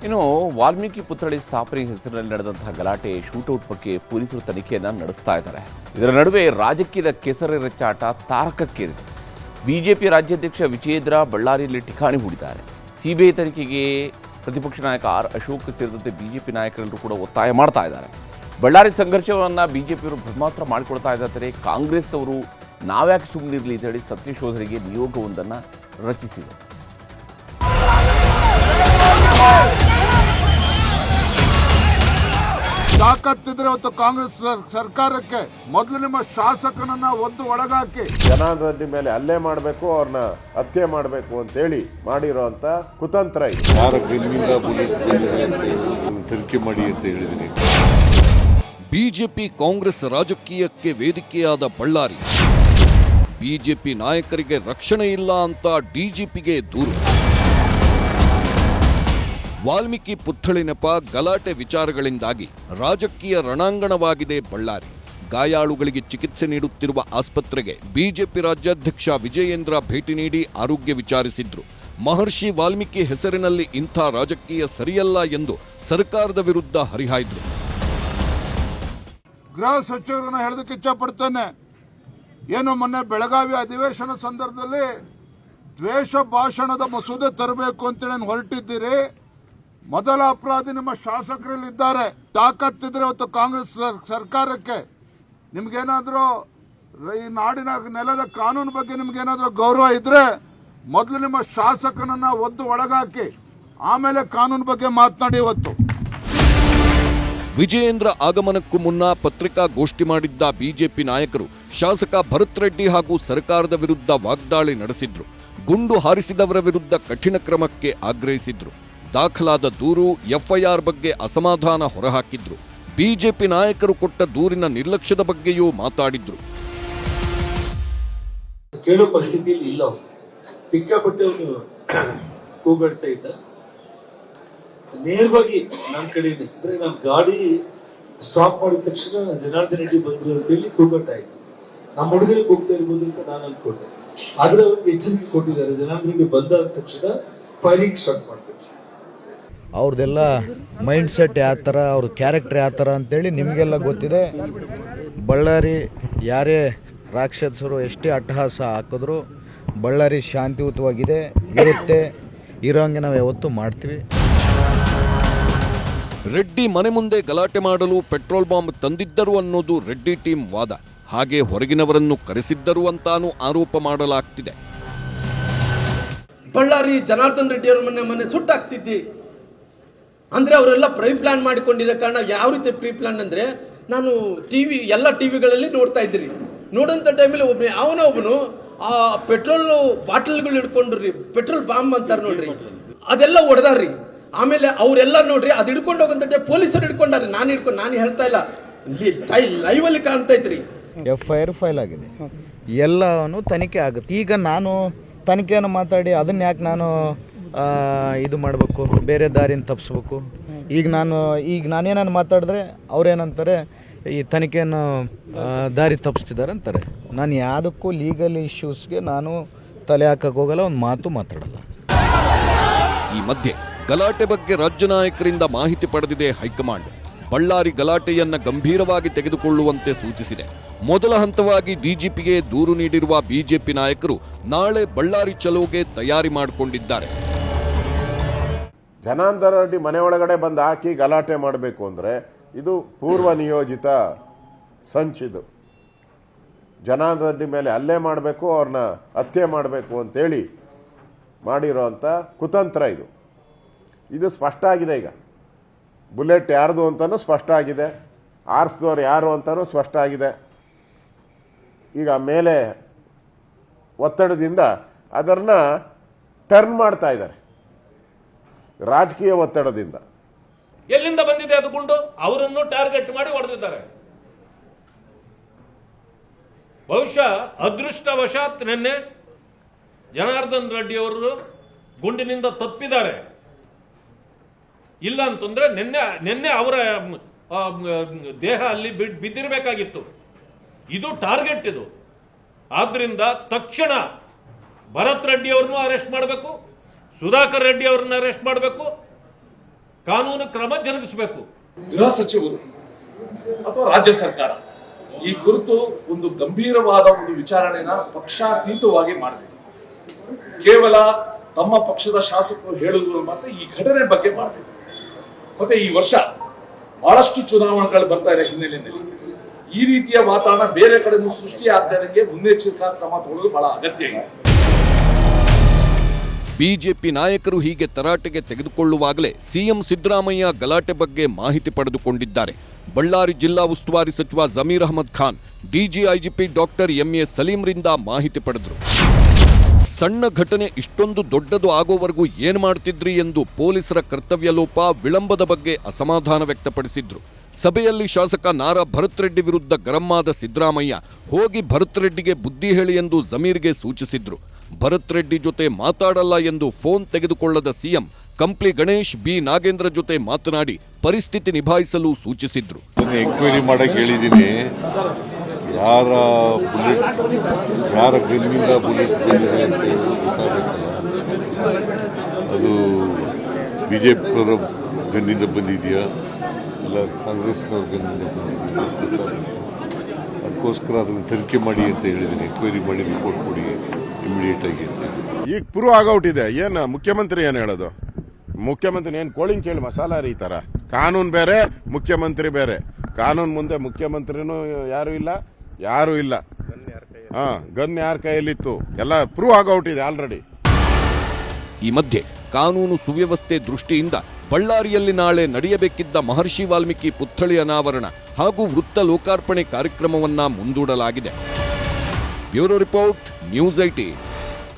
ಇನ್ನು ವಾಲ್ಮೀಕಿ ಪುತ್ಥಳಿ ಸ್ಥಾಪನೆ ಹೆಸರಿನಲ್ಲಿ ನಡೆದಂತಹ ಗಲಾಟೆ ಶೂಟೌಟ್ ಬಗ್ಗೆ ಪೊಲೀಸರು ತನಿಖೆಯನ್ನು ನಡೆಸ್ತಾ ಇದ್ದಾರೆ. ಇದರ ನಡುವೆ ರಾಜಕೀಯದ ಕೆಸರೆರಚಾಟ ತಾರಕಕ್ಕೇರಿದೆ. ಬಿಜೆಪಿ ರಾಜ್ಯಾಧ್ಯಕ್ಷ ವಿಜಯೇಂದ್ರ ಬಳ್ಳಾರಿಯಲ್ಲಿ ಠಿಕಾಣಿ ಹೂಡಿದ್ದಾರೆ. ಸಿಬಿಐ ತನಿಖೆಗೆ ಪ್ರತಿಪಕ್ಷ ನಾಯಕ ಆರ್ ಅಶೋಕ್ ಸೇರಿದಂತೆ ಬಿಜೆಪಿ ನಾಯಕರೆಲ್ಲರೂ ಕೂಡ ಒತ್ತಾಯ ಮಾಡ್ತಾ ಇದ್ದಾರೆ. ಬಳ್ಳಾರಿ ಸಂಘರ್ಷವನ್ನು ಬಿಜೆಪಿಯವರು ಬ್ರಹ್ಮಾಸ್ತ್ರ ಮಾಡಿಕೊಡ್ತಾ ಇದ್ದಾರೆ. ಕಾಂಗ್ರೆಸ್ನವರು ನಾವ್ಯಾಕೆ ಸುಮ್ಮನಿರಲಿ ಅಂತ ಹೇಳಿ ಸತ್ಯಶೋಧನೆಗೆ ನಿಯೋಗವೊಂದನ್ನು ರಚಿಸಿದೆ. ತಾಕತ್ತಿದ್ರೆ ಇವತ್ತು ಕಾಂಗ್ರೆಸ್ ಸರ್ಕಾರಕ್ಕೆ ಮೊದಲು ನಿಮ್ಮ ಶಾಸಕನನ್ನ ಒಂದು ಒಳಗಾಕಿ ಜನಾರ್ದನ್ ಮೇಲೆ ಹಲ್ಲೆ ಮಾಡಬೇಕು, ಅವ್ರನ್ನ ಹತ್ಯೆ ಮಾಡಬೇಕು ಅಂತೇಳಿ ಮಾಡಿರೋಂಥ ಕುತಂತ್ರ ಇದೆ. ಯಾರ ಬೆನ್ನಿಂದ ತನಿಖೆ ಮಾಡಿ ಅಂತ ಹೇಳಿದ್ದೀನಿ. ಬಿಜೆಪಿ ಕಾಂಗ್ರೆಸ್ ರಾಜಕೀಯಕ್ಕೆ ವೇದಿಕೆಯಾದ ಬಳ್ಳಾರಿ, ಬಿಜೆಪಿ ನಾಯಕರಿಗೆ ರಕ್ಷಣೆ ಇಲ್ಲ ಅಂತ ಡಿಜಿಪಿಗೆ ದೂರು. ವಾಲ್ಮೀಕಿ ಪುತ್ಥಳಿ ನೆಪ ಗಲಾಟೆ ವಿಚಾರಗಳಿಂದಾಗಿ ರಾಜಕೀಯ ರಣಾಂಗಣವಾಗಿದೆ ಬಳ್ಳಾರಿ. ಗಾಯಾಳುಗಳಿಗೆ ಚಿಕಿತ್ಸೆ ನೀಡುತ್ತಿರುವ ಆಸ್ಪತ್ರೆಗೆ ಬಿಜೆಪಿ ರಾಜ್ಯಾಧ್ಯಕ್ಷ ವಿಜಯೇಂದ್ರ ಭೇಟಿ ನೀಡಿ ಆರೋಗ್ಯ ವಿಚಾರಿಸಿದ್ರು. ಮಹರ್ಷಿ ವಾಲ್ಮೀಕಿ ಹೆಸರಿನಲ್ಲಿ ಇಂಥ ರಾಜಕೀಯ ಸರಿಯಲ್ಲ ಎಂದು ಸರ್ಕಾರದ ವಿರುದ್ಧ ಹರಿಹಾಯ್ದ್ರು. ಗೃಹ ಸಚಿವರನ್ನ ಹೇಳೋದಕ್ಕೆ ಇಚ್ಛಪಡ್ತೇನೆ. ಏನು ಮೊನ್ನೆ ಬೆಳಗಾವಿ ಅಧಿವೇಶನ ಸಂದರ್ಭದಲ್ಲಿ ದ್ವೇಷ ಭಾಷಣದ ಮಸೂದೆ ತರಬೇಕು ಅಂತೇಳಿ ಹೊರಟಿದ್ದೀರಿ. ಮೊದಲ ಅಪರಾಧಿ ನಿಮ್ಮ ಶಾಸಕರಲ್ಲಿದ್ದಾರೆ. ತಾಕತ್ತಿದ್ರೆ ಇವತ್ತು ಕಾಂಗ್ರೆಸ್ ಸರ್ಕಾರಕ್ಕೆ ನಿಮ್ಗೇನಾದ್ರೂ ಈ ನಾಡಿನ ನೆಲದ ಕಾನೂನು ಬಗ್ಗೆ ನಿಮ್ಗೇನಾದ್ರೂ ಗೌರವ ಇದ್ರೆ ಮೊದಲು ನಿಮ್ಮ ಶಾಸಕನನ್ನ ಒಂದು ಒಳಗಾಕಿ ಆಮೇಲೆ ಕಾನೂನು ಬಗ್ಗೆ ಮಾತನಾಡಿ. ಇವತ್ತು ವಿಜಯೇಂದ್ರ ಆಗಮನಕ್ಕೂ ಮುನ್ನ ಪತ್ರಿಕಾಗೋಷ್ಠಿ ಮಾಡಿದ್ದ ಬಿಜೆಪಿ ನಾಯಕರು ಶಾಸಕ ಭರತ್ ರೆಡ್ಡಿ ಹಾಗೂ ಸರ್ಕಾರದ ವಿರುದ್ಧ ವಾಗ್ದಾಳಿ ನಡೆಸಿದ್ರು. ಗುಂಡು ಹಾರಿಸಿದವರ ವಿರುದ್ಧ ಕಠಿಣ ಕ್ರಮಕ್ಕೆ ಆಗ್ರಹಿಸಿದ್ರು. ದಾಖಲಾದ ದೂರು ಎಫ್ಐಆರ್ ಬಗ್ಗೆ ಅಸಮಾಧಾನ ಹೊರಹಾಕಿದ್ರು. ಬಿಜೆಪಿ ನಾಯಕರು ಕೊಟ್ಟ ದೂರಿನ ನಿರ್ಲಕ್ಷ್ಯದ ಬಗ್ಗೆಯೂ ಮಾತಾಡಿದ್ರು. ಕೇಳೋ ಪರಿಸ್ಥಿತಿಯಲ್ಲಿ ಇಲ್ಲ. ಸಿಕ್ಕಾಪಟ್ಟೆ ಅವನು ಕೂಗಾಡ್ತಾ ಇದ್ದ. ನೇರವಾಗಿ ನನ್ನ ಕಡೆಯಿಂದ ಅಂದ್ರೆ ನಾನು ಗಾಡಿ ಸ್ಟಾಪ್ ಮಾಡಿದ ತಕ್ಷಣ ಜನಾರ್ದನ್ ರೆಡ್ಡಿ ಬಂದ್ರು ಅಂತೇಳಿ ಕೂಗಾಟಾಯ್ತು. ನಮ್ಮ ಹುಡುಗರಿಗೆ ಹೋಗ್ತಾ ಇರ್ಬೋದು ಅಂತ ನಾನು ಅನ್ಕೊಂಡೆ. ಆದ್ರೆ ಅವ್ರಿಗೆ ಎಚ್ಚರಿಕೆ ಕೊಟ್ಟಿದ್ದಾರೆ. ಜನಾರ್ದನ್ ರೆಡ್ಡಿ ಬಂದ ತಕ್ಷಣ ಫೈರಿಂಗ್ ಸ್ಟಾರ್ಟ್ ಮಾಡ್ಬೇಕು. ಅವ್ರದ್ದೆಲ್ಲ ಮೈಂಡ್ ಸೆಟ್ ಯಾವ ಥರ, ಅವ್ರ ಕ್ಯಾರೆಕ್ಟರ್ ಯಾವ ಥರ ಅಂತೇಳಿ ನಿಮಗೆಲ್ಲ ಗೊತ್ತಿದೆ. ಬಳ್ಳಾರಿ ಯಾರೇ ರಾಕ್ಷಸರು ಎಷ್ಟೇ ಅಟ್ಟಹಾಸ ಹಾಕಿದ್ರು ಬಳ್ಳಾರಿ ಶಾಂತಿಯುತವಾಗಿದೆ, ಇರುತ್ತೆ. ಇರೋಂಗೆ ನಾವು ಯಾವತ್ತೂ ಮಾಡ್ತೀವಿ. ರೆಡ್ಡಿ ಮನೆ ಮುಂದೆ ಗಲಾಟೆ ಮಾಡಲು ಪೆಟ್ರೋಲ್ ಬಾಂಬ್ ತಂದಿದ್ದರು ಅನ್ನೋದು ರೆಡ್ಡಿ ಟೀಮ್ ವಾದ. ಹಾಗೆ ಹೊರಗಿನವರನ್ನು ಕರೆಸಿದ್ದರು ಅಂತಾನೂ ಆರೋಪ ಮಾಡಲಾಗ್ತಿದೆ. ಬಳ್ಳಾರಿ ಜನಾರ್ದನ್ ರೆಡ್ಡಿ ಅವರ ಮನೆ ಸುಟ್ಟಾಗ್ತಿದ್ದಿ ಅಂದ್ರೆ ಅವರೆಲ್ಲ ಪ್ರೀ ಪ್ಲಾನ್ ಮಾಡಿಕೊಂಡಿರೋ ಕಾರಣ. ಯಾವ ರೀತಿ ಪ್ರೀ ಪ್ಲಾನ್ ಅಂದ್ರೆ, ನಾನು ಎಲ್ಲ ಟಿವಿಗಳಲ್ಲಿ ನೋಡ್ತಾ ಇದ್ರಿ. ನೋಡೋಂಥ ಟೈಮಲ್ಲಿ ಒಬ್ಬನು ಆ ಪೆಟ್ರೋಲ್ ಬಾಟಲ್ಗಳು ಹಿಡ್ಕೊಂಡ್ರಿ, ಪೆಟ್ರೋಲ್ ಬಾಂಬ್ ಅಂತಾರೆ ನೋಡ್ರಿ, ಅದೆಲ್ಲ ಹೊಡೆದಾರ್ರಿ. ಆಮೇಲೆ ಅವರೆಲ್ಲ ನೋಡ್ರಿ ಅದು ಹಿಡ್ಕೊಂಡು ಹೋಗಂತ ಪೊಲೀಸರು ಹಿಡ್ಕೊಂಡಾರೆ. ನಾನು ಹೇಳ್ತಾ ಇಲ್ಲ, ಲೈವ್ ಅಲ್ಲಿ ಕಾಣ್ತಾ ಇದ್ರಿ. ಎಫ್ಐಆರ್ ಫೈಲ್ ಆಗಿದೆ, ಎಲ್ಲವೂ ತನಿಖೆ ಆಗುತ್ತೆ. ಈಗ ನಾನು ತನಿಖೆಯನ್ನು ಮಾತಾಡಿ ಅದನ್ನ ಯಾಕೆ ನಾನು ಇದು ಮಾಡಬೇಕು, ಬೇರೆ ದಾರಿನ ತಪ್ಪಿಸ್ಬೇಕು? ಈಗ ನಾನೇನಾನು ಮಾತಾಡಿದ್ರೆ ಅವ್ರೇನಂತಾರೆ, ಈ ತನಿಖೆಯನ್ನು ದಾರಿ ತಪ್ಪಿಸ್ತಿದ್ದಾರೆ ಅಂತಾರೆ. ನಾನು ಯಾವುದಕ್ಕೂ ಲೀಗಲ್ ಇಶ್ಯೂಸ್ಗೆ ನಾನು ತಲೆ ಹಾಕಕ್ಕೆ ಹೋಗಲ್ಲ, ಒಂದು ಮಾತು ಮಾತಾಡಲ್ಲ. ಈ ಮಧ್ಯೆ ಗಲಾಟೆ ಬಗ್ಗೆ ರಾಜ್ಯ ನಾಯಕರಿಂದ ಮಾಹಿತಿ ಪಡೆದಿದೆ ಹೈಕಮಾಂಡ್. ಬಳ್ಳಾರಿ ಗಲಾಟೆಯನ್ನ ಗಂಭೀರವಾಗಿ ತೆಗೆದುಕೊಳ್ಳುವಂತೆ ಸೂಚಿಸಿದೆ. ಮೊದಲ ಹಂತವಾಗಿ ಡಿಜಿಪಿಗೆ ದೂರು ನೀಡಿರುವ ಬಿಜೆಪಿ ನಾಯಕರು ನಾಳೆ ಬಳ್ಳಾರಿ ಚಲೋಗೆ ತಯಾರಿ ಮಾಡಿಕೊಂಡಿದ್ದಾರೆ. ಜನಾರ್ದನ್ ರೆಡ್ಡಿ ಮನೆ ಒಳಗಡೆ ಬಂದು ಹಾಕಿ ಗಲಾಟೆ ಮಾಡಬೇಕು ಅಂದ್ರೆ ಇದು ಪೂರ್ವ ನಿಯೋಜಿತ ಸಂಚಿದು. ಜನಾರ್ದನ್ ರೆಡ್ಡಿ ಮೇಲೆ ಹಲ್ಲೆ ಮಾಡಬೇಕು, ಅವ್ರನ್ನ ಹತ್ಯೆ ಮಾಡಬೇಕು ಅಂತೇಳಿ ಮಾಡಿರೋಂಥ ಕುತಂತ್ರ ಇದು. ಇದು ಸ್ಪಷ್ಟ ಆಗಿದೆ. ಈಗ ಬುಲೆಟ್ ಯಾರ್ದು ಅಂತಾನೂ ಸ್ಪಷ್ಟ ಆಗಿದೆ, ಆರಿಸಿದವ್ರು ಯಾರು ಅಂತಾನೂ ಸ್ಪಷ್ಟ ಆಗಿದೆ. ಈಗ ಮೇಲೆ ಒತ್ತಡದಿಂದ ಅದನ್ನ ಟರ್ನ್ ಮಾಡ್ತಾ ಇದ್ದಾರೆ, ರಾಜಕೀಯ ಒತ್ತಡದಿಂದ. ಎಲ್ಲಿಂದ ಬಂದಿದೆ ಅದು ಗುಂಡು? ಅವರನ್ನು ಟಾರ್ಗೆಟ್ ಮಾಡಿ ಹೊಡೆದಿದ್ದಾರೆ. ಬಹುಶಃ ಅದೃಷ್ಟವಶಾತ್ ನಿನ್ನೆ ಜನಾರ್ದನ್ ರೆಡ್ಡಿ ಅವರು ಗುಂಡಿನಿಂದ ತಪ್ಪಿದ್ದಾರೆ. ಇಲ್ಲ ಅಂತಂದ್ರೆ ನಿನ್ನೆ ಅವರ ದೇಹ ಅಲ್ಲಿ ಬಿದ್ದಿರಬೇಕಾಗಿತ್ತು. ಇದು ಟಾರ್ಗೆಟ್. ಇದು ಆದ್ರಿಂದ ತಕ್ಷಣ ಭರತ್ ರೆಡ್ಡಿ ಅವರನ್ನು ಅರೆಸ್ಟ್ ಮಾಡಬೇಕು, ಸುಧಾಕರ್ ರೆಡ್ಡಿ ಅವರನ್ನ ಅರೆಸ್ಟ್ ಮಾಡಬೇಕು, ಕಾನೂನು ಕ್ರಮ ಜರುಗಿಸಬೇಕು. ಗೃಹ ಸಚಿವರು ಅಥವಾ ರಾಜ್ಯ ಸರ್ಕಾರ ಈ ಕುರಿತು ಒಂದು ಗಂಭೀರವಾದ ಒಂದು ವಿಚಾರಣೆನ ಪಕ್ಷಾತೀತವಾಗಿ ಮಾಡಬೇಕು. ಕೇವಲ ತಮ್ಮ ಪಕ್ಷದ ಶಾಸಕರು ಹೇಳುವುದು ಮಾತ್ರ ಈ ಘಟನೆ ಬಗ್ಗೆ ಮಾಡಬೇಕು. ಮತ್ತೆ ಈ ವರ್ಷ ಬಹಳಷ್ಟು ಚುನಾವಣೆಗಳು ಬರ್ತಾ ಇರೋ ಹಿನ್ನೆಲೆಯಲ್ಲಿ ಈ ರೀತಿಯ ವಾತಾವರಣ ಬೇರೆ ಕಡೆ ಸೃಷ್ಟಿಯಾಗದಂತೆ ಮುನ್ನೆಚ್ಚರಿಕಾ ಕ್ರಮ ತಗೊಳ್ಳೋದು ಬಹಳ ಅಗತ್ಯ ಇದೆ. ಬಿಜೆಪಿ ನಾಯಕರು ಹೀಗೆ ತರಾಟೆಗೆ ತೆಗೆದುಕೊಳ್ಳುವಾಗಲೇ ಸಿಎಂ ಸಿದ್ದರಾಮಯ್ಯ ಗಲಾಟೆ ಬಗ್ಗೆ ಮಾಹಿತಿ ಪಡೆದುಕೊಂಡಿದ್ದಾರೆ. ಬಳ್ಳಾರಿ ಜಿಲ್ಲಾ ಉಸ್ತುವಾರಿ ಸಚಿವ Zameer Ahmed Khan DG IGP doctor MA ಸಲೀಂರಿಂದ ಮಾಹಿತಿ ಪಡೆದರು. ಸಣ್ಣ ಘಟನೆ ಇಷ್ಟೊಂದು ದೊಡ್ಡದು ಆಗೋವರೆಗೂ ಏನ್ ಮಾಡ್ತಿದ್ರಿ ಎಂದು ಪೊಲೀಸರ ಕರ್ತವ್ಯ ಲೋಪ, ವಿಳಂಬದ ಬಗ್ಗೆ ಅಸಮಾಧಾನ ವ್ಯಕ್ತಪಡಿಸಿದ್ರು. ಸಭೆಯಲ್ಲಿ ಶಾಸಕ ನಾರಾ ಭರತ್ ರೆಡ್ಡಿ ವಿರುದ್ಧ ಗರಂ ಆದ ಸಿದ್ದರಾಮಯ್ಯ ಹೋಗಿ ಭರತ್ ರೆಡ್ಡಿಗೆ ಬುದ್ಧಿ ಹೇಳಿ ಎಂದು ಜಮೀರ್ಗೆ ಸೂಚಿಸಿದ್ರು. ಭರತ್ ರೆಡ್ಡಿ ಜೊತೆ ಮಾತಾಡಲ್ಲ ಎಂದು ಫೋನ್ ತೆಗೆದುಕೊಳ್ಳದ ಸಿಎಂ ಕಂಪ್ಲಿ ಗಣೇಶ್ ಬಿ ನಾಗೇಂದ್ರ ಜೊತೆ ಮಾತನಾಡಿ ಪರಿಸ್ಥಿತಿ ನಿಭಾಯಿಸಲು ಸೂಚಿಸಿದ್ರು. ಎಂಕ್ವೈರಿ ಮಾಡಕ್ಕೆ ಹೇಳಿದ್ದೀನಿ. ಯಾರ ಗನ್ನಿಂದ ಬುಲೆಟ್ ಬಂದಿದೆ ಅಂತ ಗೊತ್ತಾಗಬೇಕಲ್ಲ. ಅದು ಬಿಜೆಪಿಯವರ ಗನ್ನಿಂದ ಬಂದಿದೆಯಾ ಇಲ್ಲ ಕಾಂಗ್ರೆಸ್ನವ್ರ ಗನ್ನಿಂದ ಬಂದಿದೆಯಾ, ಅದಕ್ಕೋಸ್ಕರ ಅದನ್ನು ತನಿಖೆ ಮಾಡಿ ಅಂತ ಹೇಳಿದ್ದೀನಿ. ಎಂಕ್ವೈರಿ ಮಾಡಿ ರಿಪೋರ್ಟ್ ಕೊಡಿ ಇಮಿಡಿಯೇಟ್ ಆಗಿ ಅಂತ. ಈಗ ಪ್ರೂವ್ ಆಗೌಟಿದೆ. ಏನು ಮುಖ್ಯಮಂತ್ರಿ ಏನು ಹೇಳೋದು? ಮುಖ್ಯಮಂತ್ರಿ ಏನು ಕೋಳಿಂಗ್ ಕೇಳಿ ಮಸಾಲ ರೀತಾರ? ಕಾನೂನು ಬೇರೆ, ಮುಖ್ಯಮಂತ್ರಿ ಬೇರೆ. ಕಾನೂನು ಮುಂದೆ ಮುಖ್ಯಮಂತ್ರಿನೂ ಯಾರು ಇಲ್ಲ. ಗನ್ ಯಾರ ಕೈಯಲ್ಲಿತ್ತು ಎಲ್ಲ ಪ್ರೂವ್ ಆಗೌಟಿದೆ ಆಲ್ರೆಡಿ. ಈ ಮಧ್ಯೆ ಕಾನೂನು ಸುವ್ಯವಸ್ಥೆ ದೃಷ್ಟಿಯಿಂದ ಬಳ್ಳಾರಿಯಲ್ಲಿ ನಾಳೆ ನಡೆಯಬೇಕಿದ್ದ ಮಹರ್ಷಿ ವಾಲ್ಮೀಕಿ ಪುತ್ಥಳಿ ಅನಾವರಣ ಹಾಗೂ ವೃತ್ತ ಲೋಕಾರ್ಪಣೆ ಕಾರ್ಯಕ್ರಮವನ್ನ ಮುಂದೂಡಲಾಗಿದೆ. Bureau report, news 18.